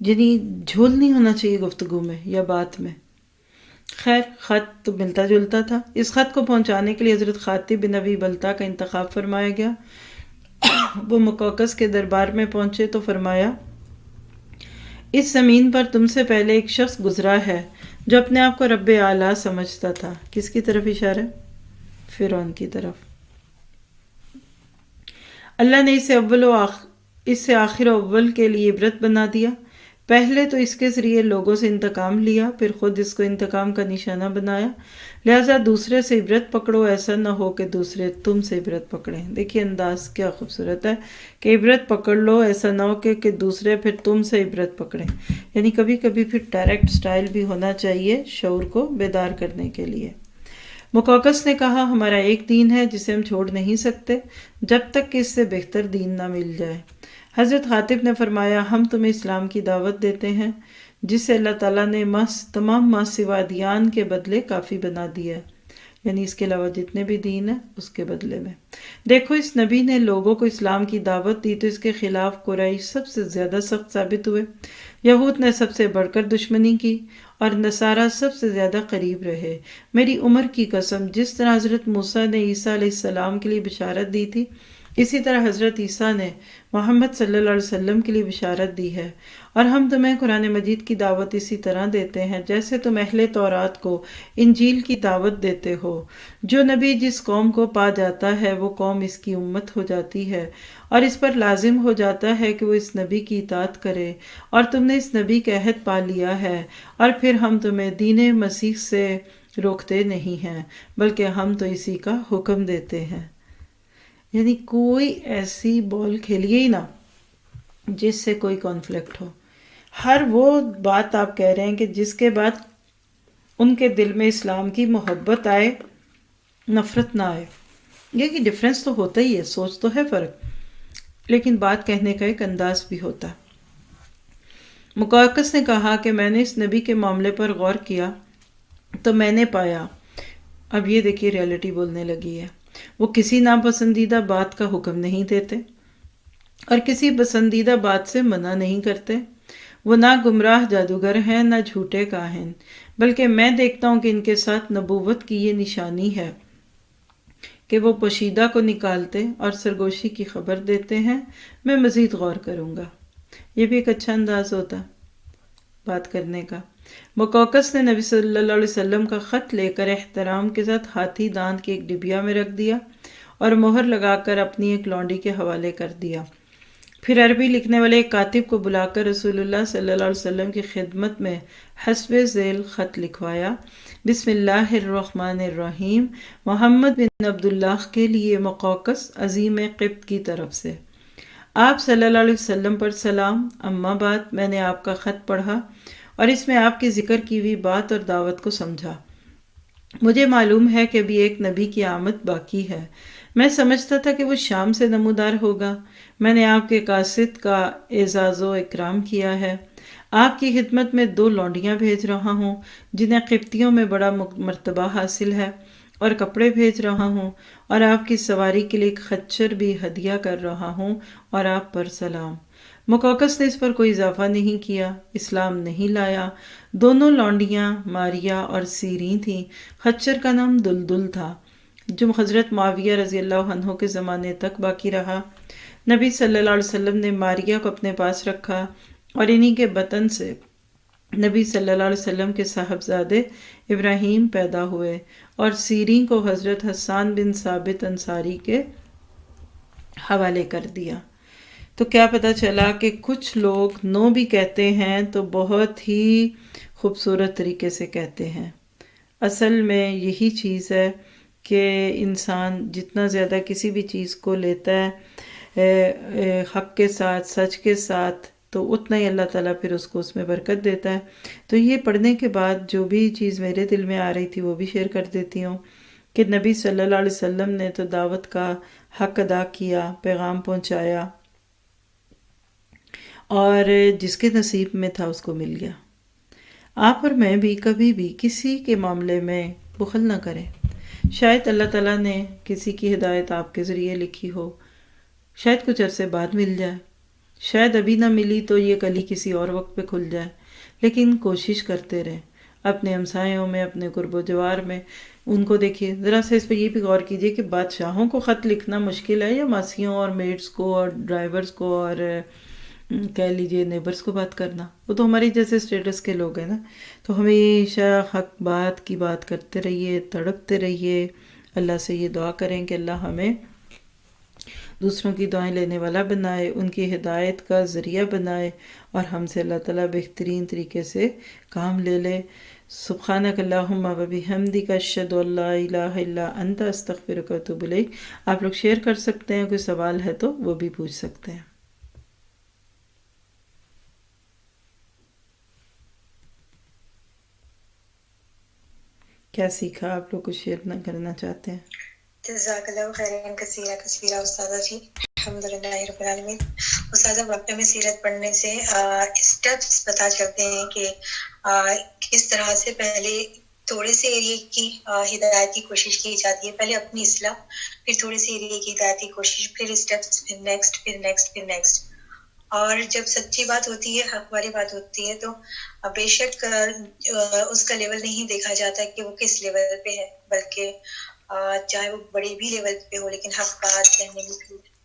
A: یعنی جھول نہیں ہونا چاہیے گفتگو میں یا بات میں۔ خیر، خط تو ملتا جلتا تھا۔ اس خط کو پہنچانے کے لیے حضرت خاطب بن ابی بلتہ کا انتخاب فرمایا گیا۔ وہ مقوقس کے دربار میں پہنچے تو فرمایا، اس زمین پر تم سے پہلے ایک شخص گزرا ہے جو اپنے آپ کو رب اعلیٰ سمجھتا تھا۔ کس کی طرف اشارہ؟ فرعون کی طرف۔ اللہ نے اسے آخر و اول کے لیے عبرت بنا دیا۔ پہلے تو اس کے ذریعے لوگوں سے انتقام لیا، پھر خود اس کو انتقام کا نشانہ بنایا۔ لہٰذا دوسرے سے عبرت پکڑو، ایسا نہ ہو کہ دوسرے تم سے عبرت پکڑیں۔ دیکھیے انداز کیا خوبصورت ہے کہ عبرت پکڑ لو، ایسا نہ ہو کہ دوسرے پھر تم سے عبرت پکڑیں۔ یعنی کبھی کبھی پھر ڈائریکٹ سٹائل بھی ہونا چاہیے شعور کو بیدار کرنے کے لیے۔ مقوقس نے کہا، ہمارا ایک دین ہے جسے ہم چھوڑ نہیں سکتے جب تک کہ اس سے بہتر دین نہ مل جائے۔ حضرت خاطب نے فرمایا، ہم تمہیں اسلام کی دعوت دیتے ہیں جسے اللہ تعالیٰ نے تمام ما سوا ادیان کے بدلے کافی بنا دیا ہے، یعنی اس کے علاوہ جتنے بھی دین ہیں اس کے بدلے میں۔ دیکھو اس نبی نے لوگوں کو اسلام کی دعوت دی تو اس کے خلاف قریش سب سے زیادہ سخت ثابت ہوئے، یہود نے سب سے بڑھ کر دشمنی کی اور نصارہ سب سے زیادہ قریب رہے۔ میری عمر کی قسم، جس طرح حضرت موسیٰ نے عیسیٰ علیہ السلام کے لیے بشارت دی تھی اسی طرح حضرت عیسیٰ نے محمد صلی اللہ علیہ وسلم کے لیے بشارت دی ہے، اور ہم تمہیں قرآن مجید کی دعوت اسی طرح دیتے ہیں جیسے تم اہل تورات کو انجیل کی دعوت دیتے ہو۔ جو نبی جس قوم کو پا جاتا ہے وہ قوم اس کی امت ہو جاتی ہے، اور اس پر لازم ہو جاتا ہے کہ وہ اس نبی کی اطاعت کرے، اور تم نے اس نبی کا عہد پا لیا ہے، اور پھر ہم تمہیں دین مسیح سے روکتے نہیں ہیں بلکہ ہم تو اسی کا حکم دیتے ہیں۔ یعنی کوئی ایسی بال کھیلیے ہی نہ جس سے کوئی کانفلکٹ ہو۔ ہر وہ بات آپ کہہ رہے ہیں کہ جس کے بعد ان کے دل میں اسلام کی محبت آئے، نفرت نہ آئے۔ یہ کہ ڈفرینس تو ہوتا ہی ہے، سوچ تو ہے فرق، لیکن بات کہنے کا ایک انداز بھی ہوتا۔ مقوقس نے کہا کہ میں نے اس نبی کے معاملے پر غور کیا تو میں نے پایا، اب یہ دیکھیے ریالٹی بولنے لگی ہے، وہ کسی ناپسندیدہ بات کا حکم نہیں دیتے اور کسی پسندیدہ بات سے منع نہیں کرتے۔ وہ نہ گمراہ جادوگر ہیں نہ جھوٹے کاہن، بلکہ میں دیکھتا ہوں کہ ان کے ساتھ نبوت کی یہ نشانی ہے کہ وہ پوشیدہ کو نکالتے اور سرگوشی کی خبر دیتے ہیں۔ میں مزید غور کروں گا۔ یہ بھی ایک اچھا انداز ہوتا بات کرنے کا۔ مقوقس نے نبی صلی اللہ علیہ وسلم کا خط لے کر احترام کے ساتھ ہاتھی دانت کی ایک ڈبیا میں رکھ دیا اور مہر لگا کر اپنی ایک لونڈی کے حوالے کر دیا۔ پھر عربی لکھنے والے ایک کاتب کو بلا کر رسول اللہ صلی اللہ علیہ وسلم کی خدمت میں حسب ذیل خط لکھوایا: بسم اللہ الرحمن الرحیم، محمد بن عبداللہ کے لیے مقوقس عظیم قبط کی طرف سے۔ آپ صلی اللہ علیہ وسلم پر سلام۔ اما بعد، میں نے آپ کا خط پڑھا اور اس میں آپ کی ذکر کی ہوئی بات اور دعوت کو سمجھا۔ مجھے معلوم ہے کہ ابھی ایک نبی کی آمد باقی ہے۔ میں سمجھتا تھا کہ وہ شام سے نمودار ہوگا۔ میں نے آپ کے قاصد کا اعزاز و اکرام کیا ہے۔ آپ کی خدمت میں 2 لونڈیاں بھیج رہا ہوں جنہیں قبطیوں میں بڑا مرتبہ حاصل ہے، اور کپڑے بھیج رہا ہوں، اور آپ کی سواری کے لیے ایک خچر بھی ہدیہ کر رہا ہوں، اور آپ پر سلام۔ مقوقس نے اس پر کوئی اضافہ نہیں کیا، اسلام نہیں لایا۔ دونوں لونڈیاں ماریا اور سیریں تھیں۔ خچر کا نام دلدل تھا، جو حضرت معاویہ رضی اللہ عنہ کے زمانے تک باقی رہا۔ نبی صلی اللہ علیہ وسلم نے ماریا کو اپنے پاس رکھا، اور انہی کے بطن سے نبی صلی اللہ علیہ وسلم کے صاحبزادے ابراہیم پیدا ہوئے، اور سیریں کو حضرت حسان بن ثابت انصاری کے حوالے کر دیا۔ تو کیا پتہ چلا کہ کچھ لوگ نو بھی کہتے ہیں تو بہت ہی خوبصورت طریقے سے کہتے ہیں۔ اصل میں یہی چیز ہے کہ انسان جتنا زیادہ کسی بھی چیز کو لیتا ہے حق کے ساتھ، سچ کے ساتھ، تو اتنا ہی اللہ تعالیٰ پھر اس کو اس میں برکت دیتا ہے۔ تو یہ پڑھنے کے بعد جو بھی چیز میرے دل میں آ رہی تھی وہ بھی شیئر کر دیتی ہوں کہ نبی صلی اللہ علیہ وسلم نے تو دعوت کا حق ادا کیا، پیغام پہنچایا، اور جس کے نصیب میں تھا اس کو مل گیا۔ آپ اور میں بھی کبھی بھی کسی کے معاملے میں بخل نہ کریں۔ شاید اللہ تعالیٰ نے کسی کی ہدایت آپ کے ذریعے لکھی ہو، شاید کچھ عرصے بعد مل جائے، شاید ابھی نہ ملی تو یہ کلی کسی اور وقت پہ کھل جائے، لیکن کوشش کرتے رہیں۔ اپنے ہمسایوں میں، اپنے قرب و جوار میں ان کو دیکھیے۔ ذرا سا اس پہ یہ بھی غور کیجئے کہ بادشاہوں کو خط لکھنا مشکل ہے یا ماسیوں اور میڈس کو اور ڈرائیورز کو اور کہہ لیجئے نیبرز کو بات کرنا؟ وہ تو ہماری جیسے سٹیٹس کے لوگ ہیں نا۔ تو ہمیشہ حق بات کی بات کرتے رہیے، تڑپتے رہیے، اللہ سے یہ دعا کریں کہ اللہ ہمیں دوسروں کی دعائیں لینے والا بنائے، ان کی ہدایت کا ذریعہ بنائے، اور ہم سے اللہ تعالیٰ بہترین طریقے سے کام لے لے۔ سبحانک اللہم و بحمدک اشہد ان لا الہ الا انت استغفرک و اتوب الیک۔ آپ لوگ شیئر کر سکتے ہیں، کوئی سوال ہے تو وہ بھی پوچھ سکتے ہیں۔ کیا سیکھا آپ لوگ کچھ شیئر نہ کرنا چاہتے ہیں؟
B: جزاک اللہ خیرا کثیرہ استاذہ جی، الحمدللہ رب العالمین۔ استاذہ، واقعہ میں سیرت پڑھنے سے اسٹیپس پتہ چلتے ہیں کہ کس طرح سے پہلے تھوڑے سے ایریے کی ہدایت کی کوشش کی جاتی ہے، پہلے اپنی اصلاح، پھر تھوڑے سے ایریے کی ہدایت کی کوشش، پھر اسٹیپس، پھر نیکسٹ، پھر نیکسٹ، پھر نیکسٹ۔ اور جب سچی بات ہوتی ہے، حق والی بات ہوتی ہے، تو بے شک اس کا لیول نہیں دیکھا جاتا کہ وہ کس لیول پہ ہے، بلکہ چاہے وہ بڑے بھی لیول پہ ہو، لیکن حق بات کہنے میں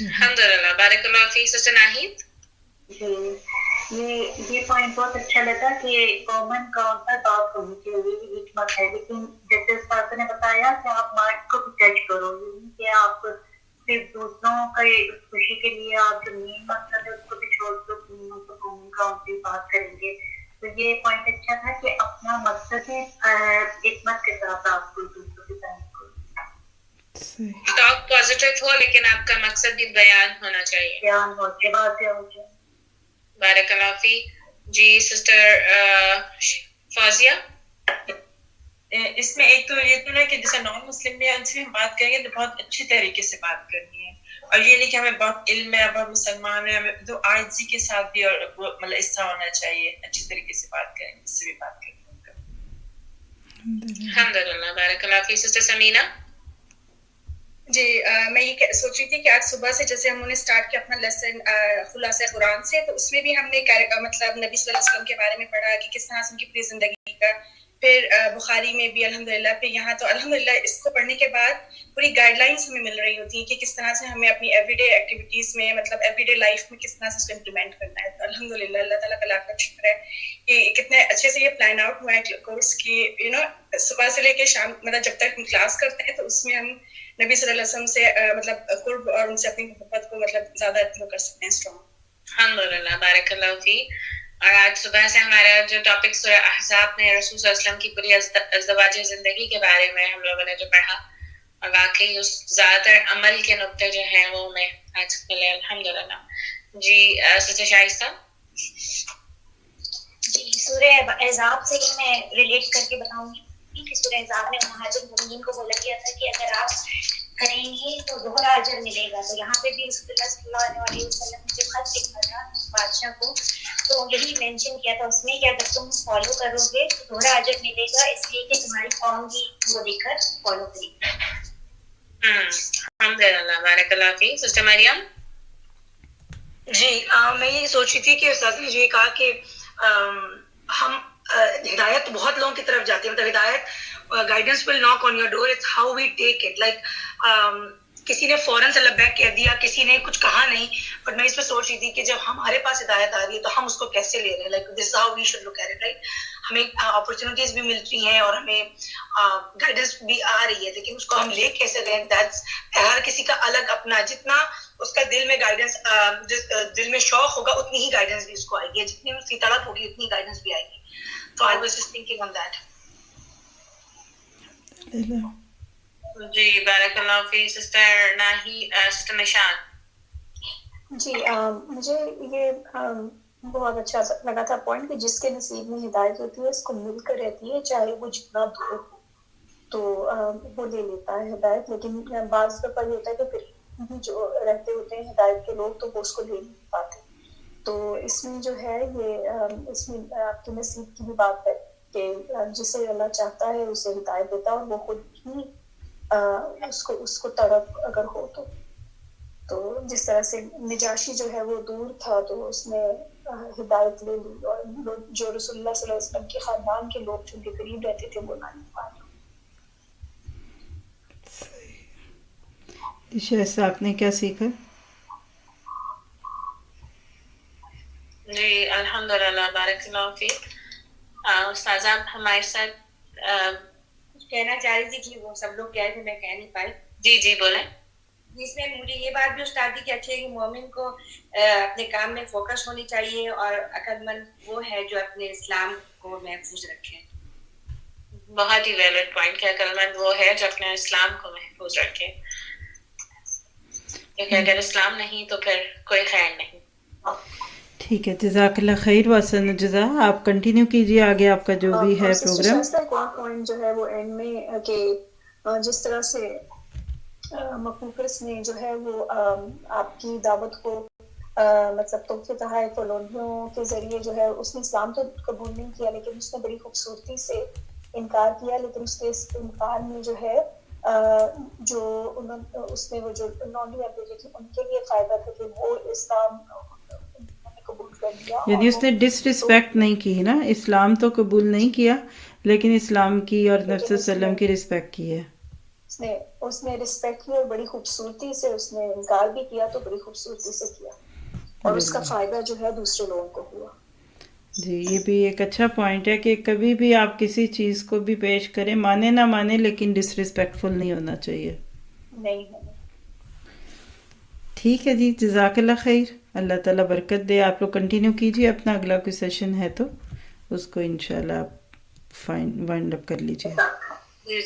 C: الحمدللہ. بارک اللہ فی. سسٹر ناہید.
D: یہ پوائنٹ بہت اچھا لگا کہ کامن گراؤنڈ پر بات ہونی چاہیے, یہ حکمت ہے. لیکن جیسے استاد نے بتایا کہ آپ مائنڈ کو بھی ٹچ کرو, کہ آپ صرف دوسروں کا خوشی کے لیے آپ جو مین مقصد ہے اس کو بھی چھوڑ دو, کامن گراؤنڈ پہ بات کریں گے. تو یہ پوائنٹ اچھا تھا کہ اپنا مقصد ہے حکمت کے ساتھ آپ کو دوسروں کے ساتھ
C: ٹاک پازیٹیو ہو, لیکن آپ کا مقصد بھی بیان ہونا چاہیے.
D: بیان ہو کے بات ہو جائے.
C: بارک اللہ فی. جی سسٹر فوزیہ.
E: اس میں ایک تو یہ تو نا کہ جیسے نان مسلم میں ان سے ہم بات کریں گے تو بہت اچھی طریقے سے بات کرنی ہے, اور یہ نہیں کہ ہمیں بہت علم ہے, بہت مسلمان ہے, ہمیں تو عاجزی کے ساتھ بھی, اور مطلب اس طرح ہونا چاہیے, اچھی طریقے سے بات کریں, اس سے بھی بات کریں.
C: الحمدللہ. بارک اللہ فی. سسٹر سمینہ.
F: جی میں یہ سوچ رہی تھی کہ آج صبح سے جیسے ہم نے اسٹارٹ کیا اپنا لیسن خلاصہ قرآن سے, تو اس میں بھی ہم نے مطلب نبی صلی اللہ علیہ وسلم کے بارے میں پڑھا کہ کس طرح سے ان کی پوری زندگی کا, پھر بخاری میں بھی الحمدللہ, پھر یہاں تو الحمدللہ اس کو پڑھنے کے بعد پوری گائیڈ لائنس ہمیں مل رہی ہوتی ہیں کہ کس طرح سے ہمیں اپنی ایوری ڈے ایکٹیویٹیز میں, مطلب ایوری ڈے لائف میں کس طرح سے اس کو امپلیمنٹ کرنا ہے. تو الحمدللہ اللہ تعالیٰ کا لاکھ لاکھ شکر ہے کہ کتنے اچھے سے یہ پلان آؤٹ ہوا ہے کورس کی, صبح سے لے کے شام, مطلب جب تک ہم کلاس کرتے ہیں تو اس میں ہم نبی صلی اللہ علیہ وسلم سے مطلب قرب اور ان سے اپنی محبت کو مطلب زیادہ کر سکتے ہیں اسٹرانگ.
C: الحمدللہ. بارک اللہ فی. اور آج صبح سے ہمارا جو ٹاپک سورہ احزاب میں رسول صلی اللہ علیہ وسلم کی پوری ازدواج زندگی کے بارے میں ہم لوگوں نے جو پڑھا, اور واقعی اس زیادہ تر عمل کے نقطے جو ہیں وہ میں آج ملے الحمدللہ. جی سسٹر شائستہ.
D: جی سورہ احزاب سے ہی میں ریلیٹ کر کے بتاؤں گی کہ سورہ احزاب میں مہاجر مومنین کو بولا گیا تھا کہ اگر آپ کریں گے تو دوہرا اجر ملے گا. تو یہاں پہ بھی رسول اللہ صلی اللہ علیہ وسلم نے جو خط لکھا تھا بادشاہ کو, تو یہی مینشن کیا تھا اس میں کہ اگر تم فالو کرو گے تو دوہرا اجر ملے گا, اس لیے کہ تمہاری قوم بھی وہ دیکھ کر فالو کرے گی.
C: الحمدللہ. بارک اللہ فی. سسٹر مریم.
G: جی میں یہ سوچ رہی تھی کہ استاد نے جو یہ کہا کہ ہم ہدایت بہت لوگوں کی طرف جاتی ہے, مطلب ہدایت guidance will knock on your door, it's how we take it. Like کسی نے فوراً سے لبیک کہہ دیا, کسی نے کچھ کہا نہیں, بٹ میں اس میں سوچ رہی تھی کہ جب ہمارے پاس ہدایت آ رہی ہے تو ہم اس کو کیسے لے رہے ہیں. Like this how we should look at it, right. ہمیں اپرچونیٹیز بھی مل رہی ہیں اور ہمیں گائیڈنس بھی آ رہی ہے, لیکن اس کو ہم لے کیسے رہے ہیں, دیٹس ہر کسی کا الگ اپنا, جتنا اس کا دل میں گائیڈنس, دل میں شوق ہوگا اتنی ہی گائیڈنس بھی اس کو آئے گی, جتنی اس کی تڑپ ہوگی اتنی گائیڈنس بھی آئے گی. تو I was just thinking on that.
C: جی بارک اللہ فی. سسٹر سسٹر نشان.
H: جی مجھے یہ بہت اچھا لگا تھا پوائنٹ کہ جس کے نصیب میں ہدایت ہوتی ہے اس کو مل کر رہتی ہے, چاہے وہ جتنا دور ہو تو وہ لے لیتا ہے ہدایت. لیکن بعض دفعہ یہ ہوتا ہے کہ پھر جو رہتے ہوتے ہیں ہدایت کے لوگ تو وہ اس کو لے نہیں پاتے. تو اس میں جو ہے یہ اس میں آپ کے نصیب کی بھی بات ہے کہ جسے اللہ چاہتا ہے اسے ہدایت دیتا ہے, اور وہ خود ہی اس کو تڑپ اگر ہو تو جس طرح سے نجاشی جو ہے وہ دور تھا تو اس نے ہدایت لے لی, اور جو رسول اللہ صلی اللہ علیہ وسلم کے خاندان کے لوگ جو ان کے قریب رہتے تھے وہ نہ پائے.
A: شائستہ آپ نے کیا سیکھا؟
C: جی الحمدللہ. بارک اللہ فی. استاذہ ہمارے ساتھ
F: کچھ کہنا چاہ رہی تھی کہ وہ سب لوگ کہہ رہے تھے, میں کہہ نہیں پائی.
C: جی جی بولیں.
F: جس میں مجھے یہ بات بھی استاد کی اچھی ہے کہ مومن کو اپنے کام میں فوکس ہونی چاہیے, اور عقل مند وہ ہے جو اپنے اسلام کو محفوظ رکھے.
C: بہت ہی ویلڈ پوائنٹ کہ عقل مند وہ ہے جو اپنے اسلام کو محفوظ رکھے, کیونکہ اگر اسلام نہیں تو پھر کوئی خیر نہیں.
A: ٹھیک ہے, جزاک اللہ خیر واسن جزا. آپ کنٹینیو کیجیے آگے آپ کا جو بھی ہے پروگرام.
H: پوائنٹ جو ہے وہ اینڈ میں کہ جس طرح سے مقوقس نے جو ہے وہ آپ کی دعوت کو مطلب تحفے تحائف فلونیوں کے ذریعے جو ہے اس نے اسلام تو قبول نہیں کیا, لیکن اس نے بڑی خوبصورتی سے انکار کیا. لیکن اس کے اس انکار میں جو ہے جو اس نے وہ جو نان ریلیجن تھی ان کے لیے فائدہ تھا کہ وہ اسلام قبول کر لیا.
A: یعنی اس نے ڈس رسپیکٹ نہیں کی نا, اسلام تو قبول نہیں کیا لیکن اسلام کی اور نبی صلی اللہ علیہ وسلم کی رسپیکٹ کی ہے.
H: اس نے رسپیکٹ کی اور بڑی خوبصورتی سے اس نے انکار بھی کیا تو بڑی خوبصورتی سے کیا، اور اس کا فائدہ جو ہے دوسرے لوگوں کو ہوا۔
A: جی یہ بھی ایک اچھا پوائنٹ ہے کہ کبھی بھی آپ کسی چیز کو بھی پیش کریں، مانے نہ مانے، لیکن ڈس ریسپیکٹفل نہیں ہونا چاہیے۔
H: نہیں ہے۔
A: ٹھیک ہے جی، جزاک اللہ خیر، اللہ تعالیٰ برکت دے۔ آپ لوگ کنٹینیو کیجیے اپنا، اگلا کوئی سیشن ہے تو اس کو انشاءاللہ آپ وائنڈ اپ کر لیجیے۔
C: جی